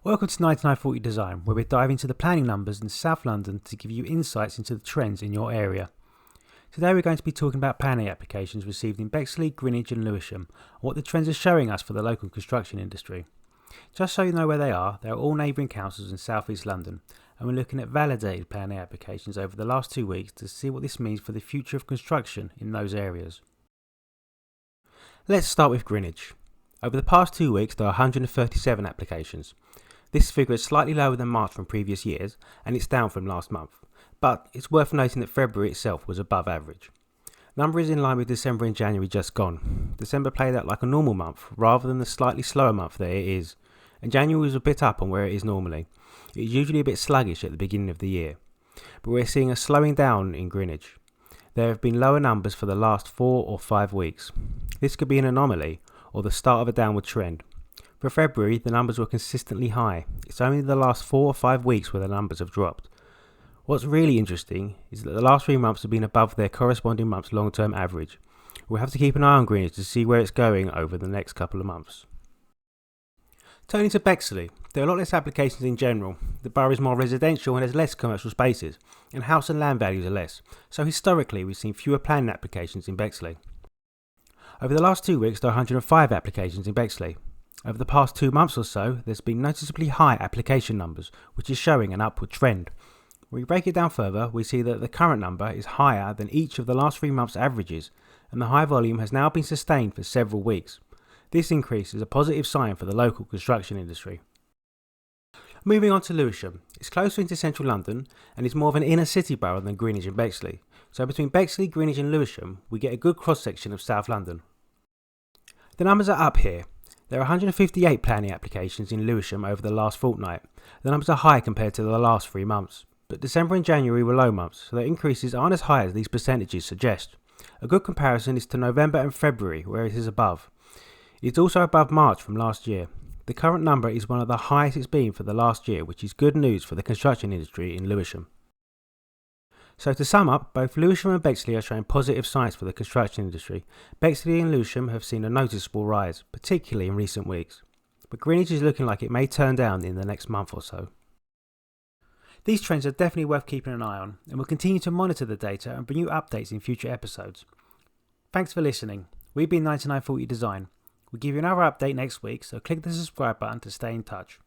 Welcome to 9940 Design, where we dive into the planning numbers in South London to give you insights into the trends in your area. Today we're going to be talking about planning applications received in Bexley, Greenwich and Lewisham, and what the trends are showing us for the local construction industry. Just so you know where they are all neighbouring councils in South East London, and we're looking at validated planning applications over the last 2 weeks to see what this means for the future of construction in those areas. Let's start with Greenwich. Over the past 2 weeks there are 137 applications. This figure is slightly lower than March from previous years, and it's down from last month, but it's worth noting that February itself was above average. Number is in line with December and January just gone. December played out like a normal month rather than the slightly slower month that it is, and January was a bit up on where it is normally. It is usually a bit sluggish at the beginning of the year, but we're seeing a slowing down in Greenwich. There have been lower numbers for the last 4 or 5 weeks. This could be an anomaly or the start of a downward trend. For February, the numbers were consistently high. It's only the last 4 or 5 weeks where the numbers have dropped. What's really interesting is that the last 3 months have been above their corresponding month's long-term average. We'll have to keep an eye on Greenwich to see where it's going over the next couple of months. Turning to Bexley, there are a lot less applications in general. The borough is more residential and has less commercial spaces, and house and land values are less, so historically we've seen fewer planning applications in Bexley. Over the last 2 weeks there are 105 applications in Bexley. Over the past 2 months or so, there's been noticeably high application numbers, which is showing an upward trend. When we break it down further, we see that the current number is higher than each of the last 3 months' averages, and the high volume has now been sustained for several weeks. This increase is a positive sign for the local construction industry. Moving on to Lewisham, it's closer into central London and is more of an inner city borough than Greenwich and Bexley. So between Bexley, Greenwich and Lewisham, we get a good cross-section of South London. The numbers are up here. There are 158 planning applications in Lewisham over the last fortnight. The numbers are high compared to the last 3 months, but December and January were low months, so the increases aren't as high as these percentages suggest. A good comparison is to November and February, where it is above. It's also above March from last year. The current number is one of the highest it's been for the last year, which is good news for the construction industry in Lewisham. So to sum up, both Lewisham and Bexley are showing positive signs for the construction industry. Bexley and Lewisham have seen a noticeable rise, particularly in recent weeks. But Greenwich is looking like it may turn down in the next month or so. These trends are definitely worth keeping an eye on, and we'll continue to monitor the data and bring you updates in future episodes. Thanks for listening. We've been 9940 Design. We'll give you another update next week, so click the subscribe button to stay in touch.